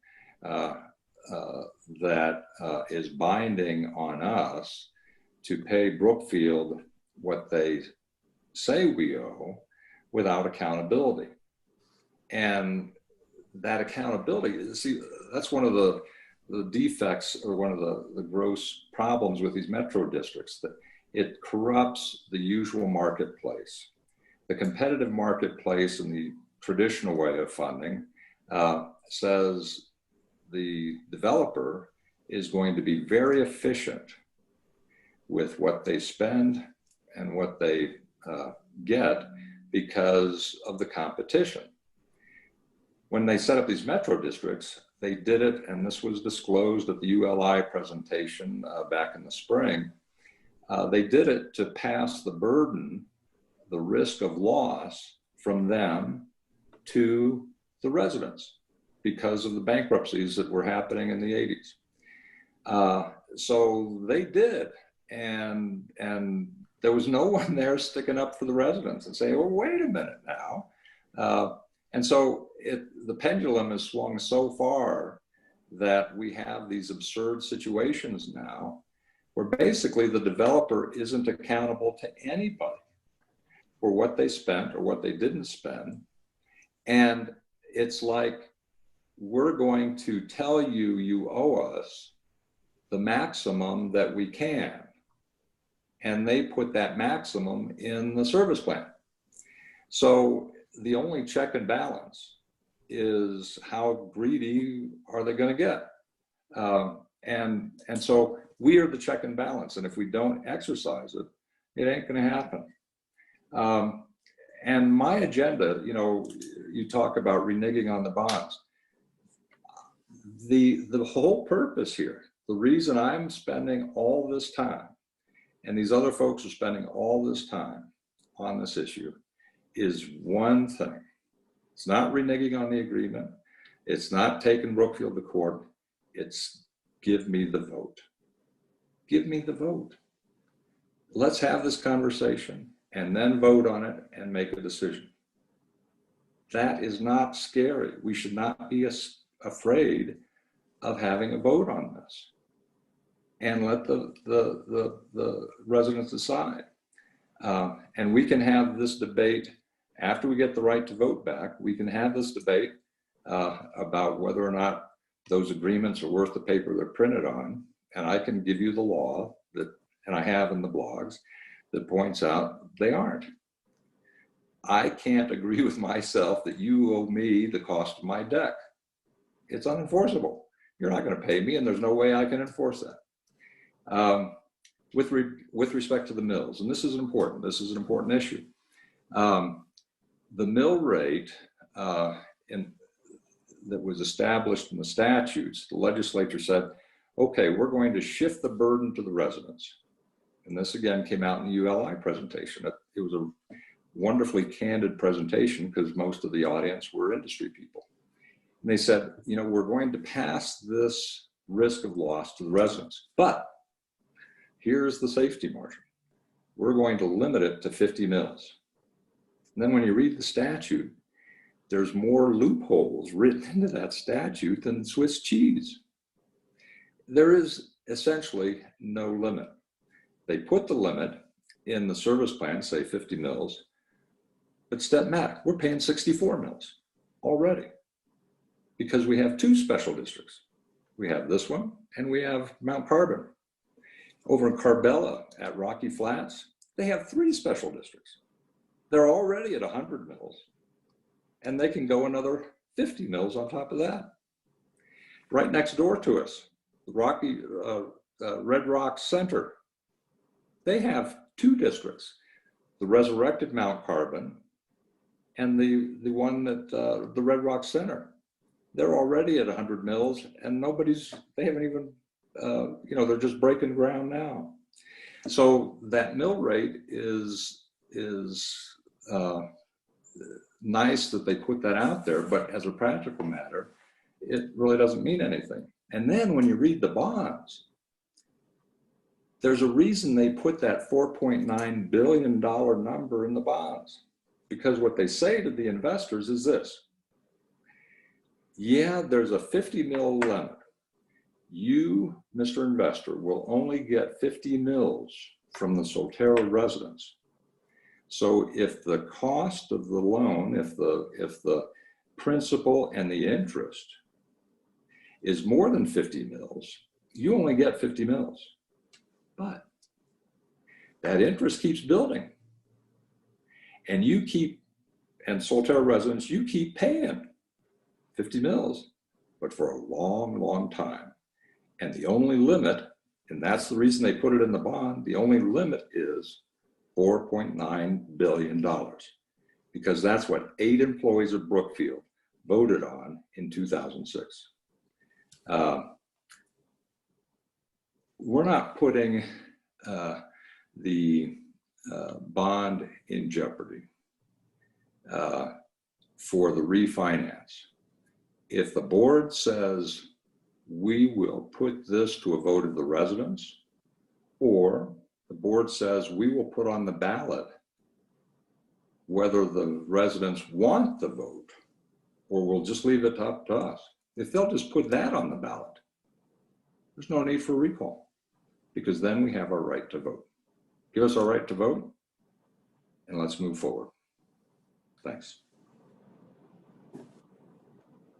that is binding on us to pay Brookfield what they say we owe without accountability. And that accountability, see, that's one of the defects, or one of the gross problems with these metro districts, that it corrupts the usual marketplace. The competitive marketplace in the traditional way of funding says the developer is going to be very efficient with what they spend and what they get because of the competition. When they set up these metro districts, they did it, and this was disclosed at the ULI presentation back in the spring. They did it to pass the burden, the risk of loss from them to the residents because of the bankruptcies that were happening in the 80s. So they did, and there was no one there sticking up for the residents and saying, well, wait a minute now. And so the pendulum has swung so far that we have these absurd situations now where basically the developer isn't accountable to anybody for what they spent or what they didn't spend. And it's like, we're going to tell you, you owe us the maximum that we can. And they put that maximum in the service plan. So the only check and balance is how greedy are they going to get? And so we are the check and balance. And if we don't exercise it, it ain't going to happen. And my agenda, you talk about reneging on the bonds. The whole purpose here, the reason I'm spending all this time, and these other folks are spending all this time on this issue, is one thing. It's not reneging on the agreement. It's not taking Brookfield to court. It's give me the vote. Give me the vote. Let's have this conversation and then vote on it and make a decision. That is not scary. We should not be afraid of having a vote on this, and let the residents decide. And we can have this debate after we get the right to vote back. We can have this debate about whether or not those agreements are worth the paper they're printed on. And I can give you the law that, and I have in the blogs, that points out they aren't. I can't agree with myself that you owe me the cost of my deck. It's unenforceable. You're not going to pay me, and there's no way I can enforce that. With respect to the mills, and this is important. This is an important issue. The mill rate that was established in the statutes, the legislature said, okay, we're going to shift the burden to the residents. And this again came out in the ULI presentation. It was a wonderfully candid presentation because most of the audience were industry people. And they said, we're going to pass this risk of loss to the residents, but here's the safety margin. We're going to limit it to 50 mills. And then when you read the statute, there's more loopholes written into that statute than Swiss cheese. There is essentially no limit. They put the limit in the service plan, say 50 mils, but Step Mac, we're paying 64 mils already because we have two special districts. We have this one and we have Mount Carbon. Over in Carbella at Rocky Flats, they have 3 special districts. They're already at 100 mils and they can go another 50 mils on top of that. Right next door to us, Red Rock Center, they have 2 districts, the resurrected Mount Carbon and the one that the Red Rock Center. They're already at 100 mils and they haven't even, they're just breaking ground now. So that mill rate is nice that they put that out there, but as a practical matter, it really doesn't mean anything. And then when you read the bonds, there's a reason they put that $4.9 billion number in the bonds, because what they say to the investors is this: yeah, there's a 50 mil limit. You, Mr. Investor, will only get 50 mils from the Solterra residents. So if the cost of the loan, if the principal and the interest is more than 50 mils, you only get 50 mils. But that interest keeps building. And Solterra residents, you keep paying 50 mils, but for a long, long time. And the only limit, and that's the reason they put it in the bond, the only limit is $4.9 billion, because that's what 8 employees of Brookfield voted on in 2006. We're not putting the bond in jeopardy for the refinance. If the board says we will put this to a vote of the residents, or the board says we will put on the ballot whether the residents want the vote, or we'll just leave it up to us. If they'll just put that on the ballot, there's no need for recall, because then we have our right to vote. Give us our right to vote, and let's move forward. Thanks.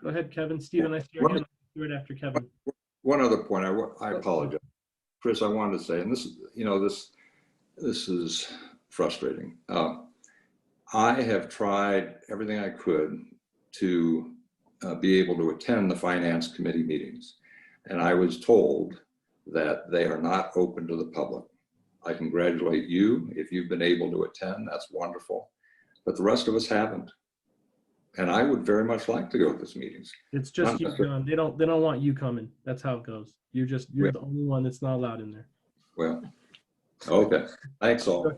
Go ahead, Kevin. Stephen, I see your hand. Do it after Kevin. One other point, I apologize. Chris, I wanted to say, and this is frustrating. I have tried everything I could to be able to attend the finance committee meetings, and I was told that they are not open to the public. I congratulate you if you've been able to attend. That's wonderful, but the rest of us haven't. And I would very much like to go to these meetings. It's just you, John. They don't want you coming. That's how it goes. You're the only one that's not allowed in there. Well, okay. Thanks all.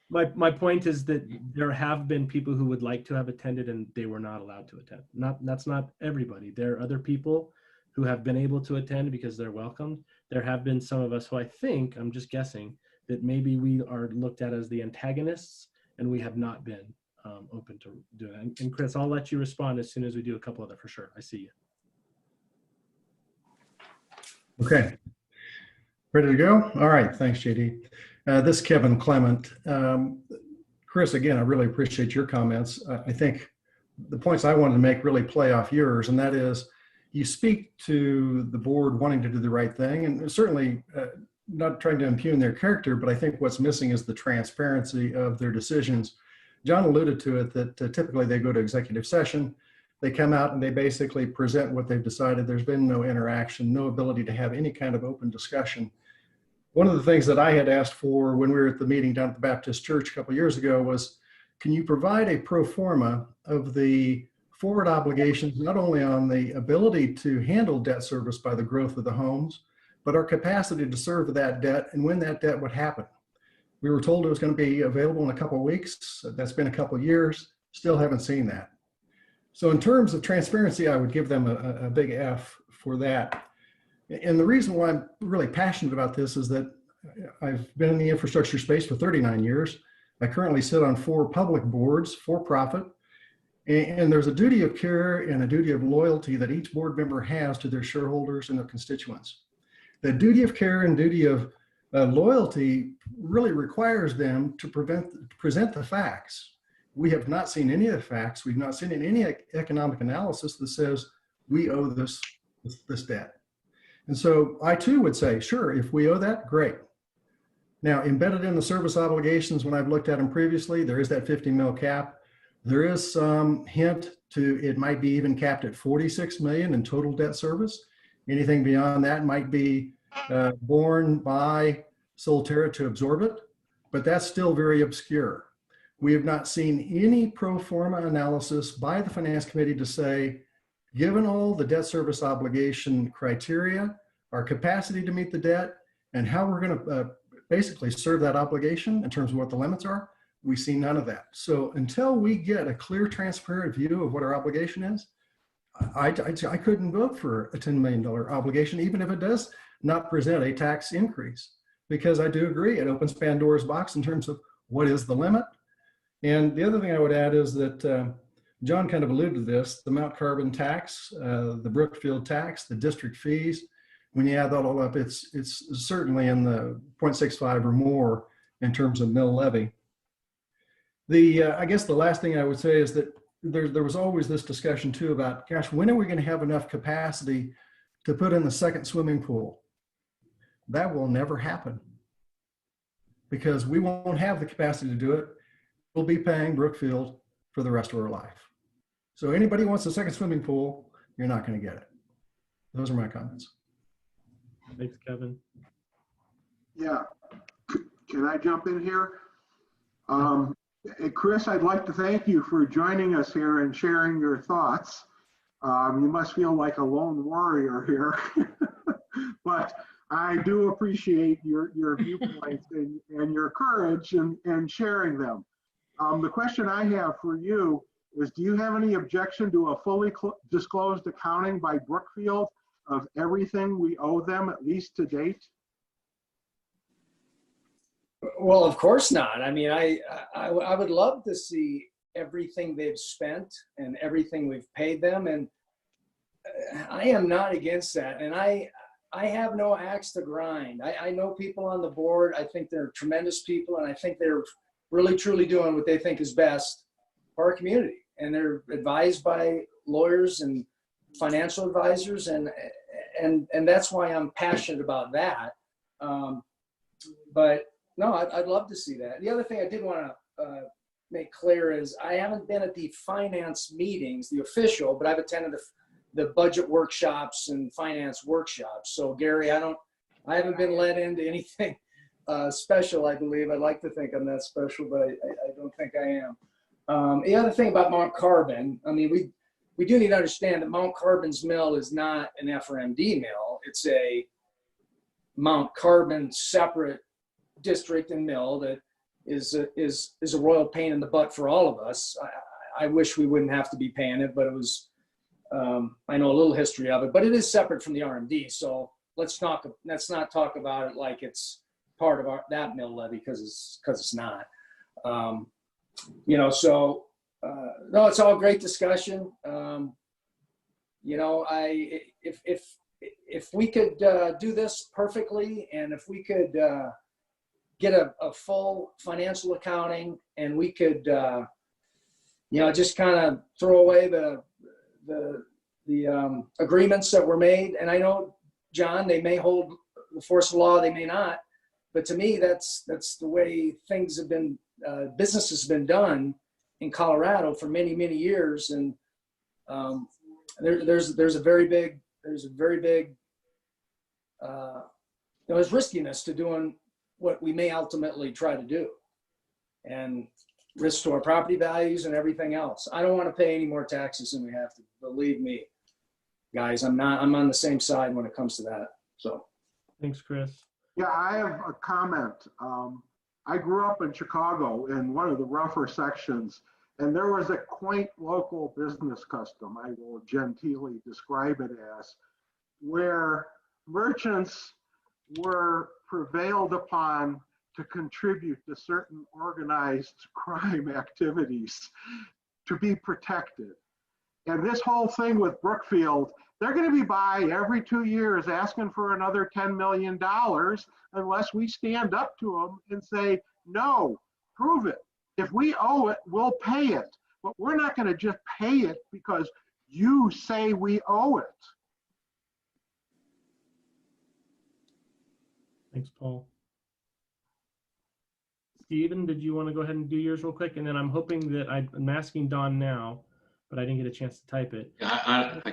My point is that there have been people who would like to have attended and they were not allowed to attend. That's not everybody. There are other people who have been able to attend because they're welcomed. There have been some of us who I think, I'm just guessing, that maybe we are looked at as the antagonists and we have not been open to doing it. And Chris, I'll let you respond as soon as we do a couple other for sure. I see you. Okay. Ready to go? All right. Thanks, JD. This is Kevin Clement. Chris, again, I really appreciate your comments. I think the points I wanted to make really play off yours, and that is you speak to the board wanting to do the right thing, and certainly not trying to impugn their character, but I think what's missing is the transparency of their decisions. John alluded to it that typically they go to executive session, they come out and they basically present what they've decided. There's been no interaction, no ability to have any kind of open discussion. One of the things that I had asked for when we were at the meeting down at the Baptist Church a couple of years ago was, can you provide a pro forma of the forward obligations, not only on the ability to handle debt service by the growth of the homes, but our capacity to serve that debt and when that debt would happen. We were told it was going to be available in a couple of weeks. That's been a couple of years. Still haven't seen that. So in terms of transparency, I would give them a big F for that. And the reason why I'm really passionate about this is that I've been in the infrastructure space for 39 years. I currently sit on 4 public boards, for profit, And there's a duty of care and a duty of loyalty that each board member has to their shareholders and their constituents. The duty of care and duty of loyalty really requires them to present the facts. We have not seen any of the facts. We've not seen any economic analysis that says we owe this debt. And so I too would say, sure, if we owe that, great. Now, embedded in the service obligations, when I've looked at them previously, there is that 50 mil cap. There is some hint to it might be even capped at 46 million in total debt service. Anything beyond that might be borne by Solterra to absorb it, but that's still very obscure. We have not seen any pro forma analysis by the Finance Committee to say, given all the debt service obligation criteria, our capacity to meet the debt, and how we're going to basically serve that obligation in terms of what the limits are, we see none of that. So until we get a clear, transparent view of what our obligation is, I couldn't vote for a $10 million obligation, even if it does not present a tax increase, because I do agree it opens Pandora's box in terms of what is the limit. And the other thing I would add is that John kind of alluded to this, the Mount Carbon tax, the Brookfield tax, the district fees. When you add that all up, it's certainly in the 0.65 or more in terms of mill levy. I guess the last thing I would say is that there was always this discussion too about, gosh, when are we going to have enough capacity to put in the second swimming pool? That will never happen because we won't have the capacity to do it. We'll be paying Brookfield for the rest of our life. So anybody who wants a second swimming pool, you're not going to get it. Those are my comments. Thanks, Kevin. Yeah, can I jump in here? Chris, I'd like to thank you for joining us here and sharing your thoughts. You must feel like a lone warrior here, but I do appreciate your viewpoints and your courage in sharing them. The question I have for you is, do you have any objection to a fully disclosed accounting by Brookfield of everything we owe them, at least to date? Well, of course not. I mean, I would love to see everything they've spent and everything we've paid them, and I am not against that. And I have no axe to grind. I know people on the board. I think they're tremendous people, and I think they're really truly doing what they think is best for our community. And they're advised by lawyers and financial advisors, and that's why I'm passionate about that. But no, I'd love to see that. The other thing I did want to make clear is I haven't been at the finance meetings, the official, but I've attended the budget workshops and finance workshops. So Gary, I haven't been let into anything special, I believe. I'd like to think I'm that special, but I don't think I am. The other thing about Mount Carbon, I mean, we do need to understand that Mount Carbon's mill is not an FRMD mill. It's a Mount Carbon separate district and mill that is a royal pain in the butt for all of us. I wish we wouldn't have to be paying it, but it was, I know a little history of it, but it is separate from the RMD. So let's not talk about it like it's part of that mill levy, because it's not. You know, so no, it's all great discussion. You know, if we could do this perfectly, and if we could get a full financial accounting, and we could, you know, just kind of throw away the agreements that were made. And I know, John, they may hold the force of law, they may not, but to me, that's the way things have been, business has been done in Colorado for many, many years. And there's a very big, you know, there's riskiness to doing what we may ultimately try to do, and risk to our property values and everything else. I don't want to pay any more taxes than we have to. Believe me, guys, I'm on the same side when it comes to that. So Thanks, Chris. Yeah, I have a comment. I grew up in Chicago in one of the rougher sections, and there was a quaint local business custom, I will genteelly describe it as, where merchants were prevailed upon to contribute to certain organized crime activities to be protected. And this whole thing with Brookfield, they're going to be by every 2 years asking for another $10 million unless we stand up to them and say, no, prove it. If we owe it, we'll pay it. But we're not going to just pay it because you say we owe it. Thanks, Paul. Stephen, did you want to go ahead and do yours real quick? And then I'm hoping that I'm asking Don now, but I didn't get a chance to type it.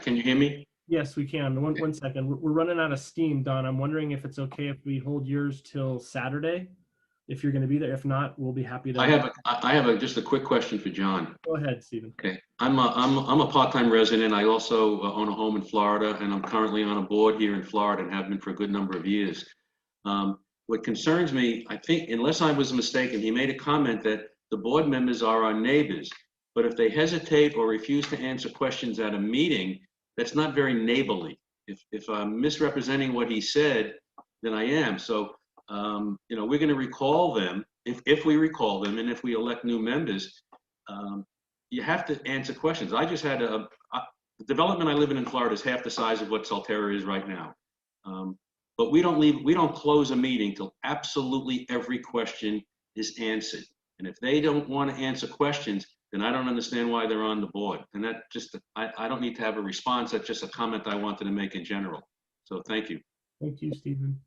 Can you hear me? Yes, we can. One second. We're running out of steam, Don. I'm wondering if it's okay if we hold yours till Saturday, if you're going to be there. If not, we'll be happy to. I have just a quick question for John. Go ahead, Stephen. Okay, I'm a part-time resident. I also own a home in Florida, and I'm currently on a board here in Florida and have been for a good number of years. What concerns me, I think, unless I was mistaken, he made a comment that the board members are our neighbors, but if they hesitate or refuse to answer questions at a meeting, that's not very neighborly. If I'm misrepresenting what he said, then I am. So, we're going to recall them, if we recall them, and if we elect new members, you have to answer questions. I just had the development I live in Florida is half the size of what Solterra is right now. But we don't close a meeting till absolutely every question is answered. And if they don't want to answer questions, then I don't understand why they're on the board. And that I don't need to have a response. That's just a comment I wanted to make in general. So thank you. Thank you, Stephen.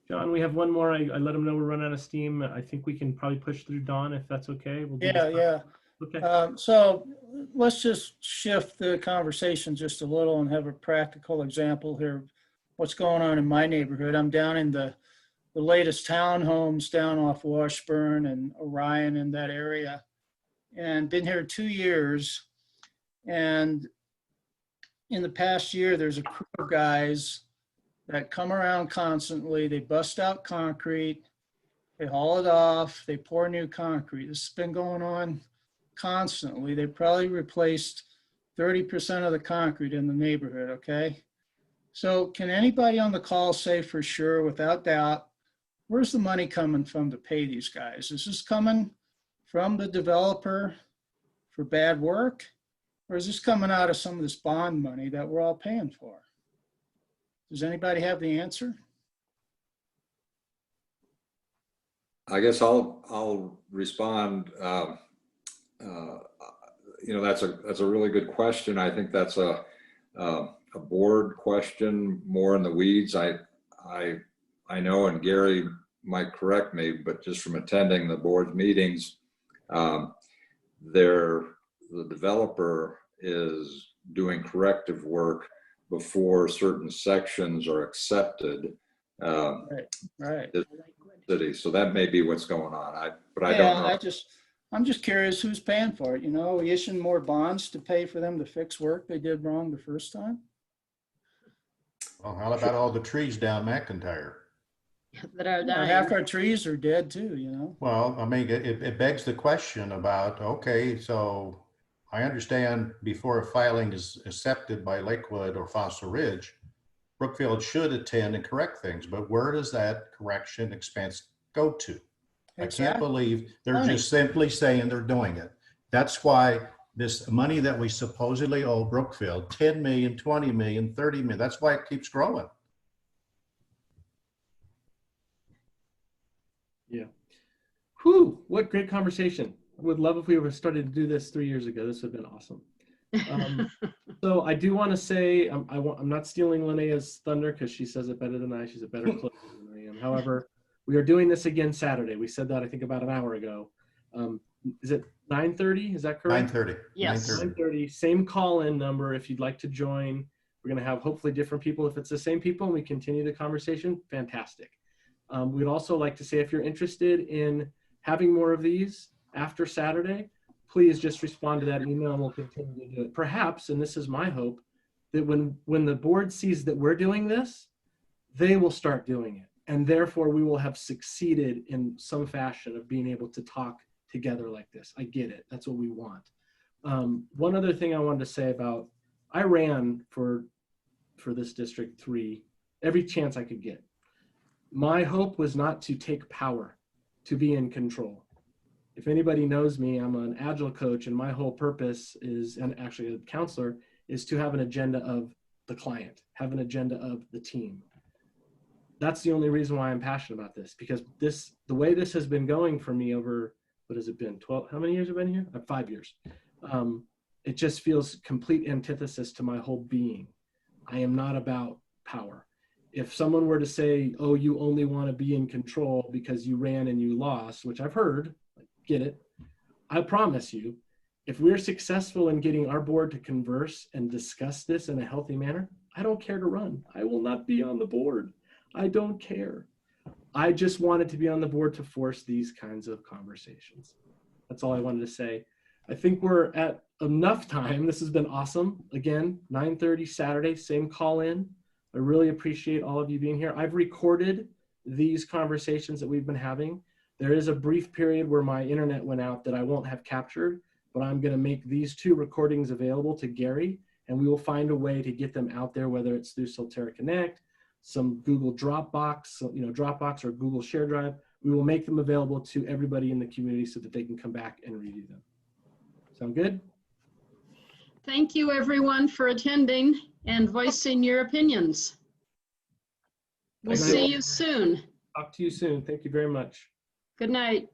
John, we have one more. I let him know we're running out of steam. I think we can probably push through Don if that's okay. We'll do Yeah. Okay. So let's just shift the conversation just a little and have a practical example here. What's going on in my neighborhood? I'm down in the latest townhomes down off Washburn and Orion in that area, and been here 2 years. And in the past year, there's a crew of guys that come around constantly. They bust out concrete, they haul it off, they pour new concrete. This has been going on constantly. They probably replaced 30% of the concrete in the neighborhood, okay? So can anybody on the call say for sure, without doubt, where's the money coming from to pay these guys? Is this coming from the developer for bad work? Or is this coming out of some of this bond money that we're all paying for? Does anybody have the answer? I guess I'll respond. That's a really good question. I think that's a board question, more in the weeds. I know, and Gary might correct me, but just from attending the board meetings, the developer is doing corrective work before certain sections are accepted. Right. City. So that may be what's going on. I don't know. I'm just curious who's paying for it. Are we issuing more bonds to pay for them to fix work they did wrong the first time? Well, how about all the trees down McIntyre? That are dying. Half our trees are dead too, Well, I mean, it begs the question about, okay, so I understand before a filing is accepted by Lakewood or Fossil Ridge, Brookfield should attend and correct things, but where does that correction expense go to? Exactly. I can't believe they're just simply saying they're doing it. That's why this money that we supposedly owe Brookfield, 10 million, 20 million, 30 million, that's why it keeps growing. Yeah. Whew, what great conversation. I would love if we were started to do this 3 years ago. This would have been awesome. So I do want to say, I'm not stealing Linnea's thunder because she says it better than I. She's a better closer than I am. However, we are doing this again Saturday. We said that, I think, about an hour ago. Is it 9:30? Is that correct? 9:30. Yes. 9:30. Same call-in number if you'd like to join. We're going to have hopefully different people. If it's the same people and we continue the conversation, fantastic. We'd also like to say if you're interested in having more of these after Saturday, please just respond to that email and we'll continue to do it. Perhaps, and this is my hope, that when the board sees that we're doing this, they will start doing it. And therefore we will have succeeded in some fashion of being able to talk together like this. I get it. That's what we want. One other thing I wanted to say about, I ran for this District 3 every chance I could get. My hope was not to take power, to be in control. if anybody knows me, I'm an agile coach, and my whole purpose is, and actually a counselor, is to have an agenda of the client, have an agenda of the team. That's the only reason why I'm passionate about this, because the way this has been going for me over, what has it been, 12, how many years have I been here? 5 years. It just feels complete antithesis to my whole being. I am not about power. If someone were to say, oh, you only want to be in control because you ran and you lost, which I've heard, get it. I promise you, if we're successful in getting our board to converse and discuss this in a healthy manner, I don't care to run. I will not be on the board. I don't care. I just wanted to be on the board to force these kinds of conversations. That's all I wanted to say. I think we're at enough time. This has been awesome. Again, 9:30 Saturday, same call in. I really appreciate all of you being here. I've recorded these conversations that we've been having. There is a brief period where my internet went out that I won't have captured, but I'm going to make these 2 recordings available to Gary, and we will find a way to get them out there, whether it's through Solterra Connect, some Google Dropbox, Dropbox or Google Share Drive. We will make them available to everybody in the community so that they can come back and review them. Sound good? Thank you, everyone, for attending and voicing your opinions. We'll Thank you. see you soon. Talk to you soon. Thank you very much. Good night.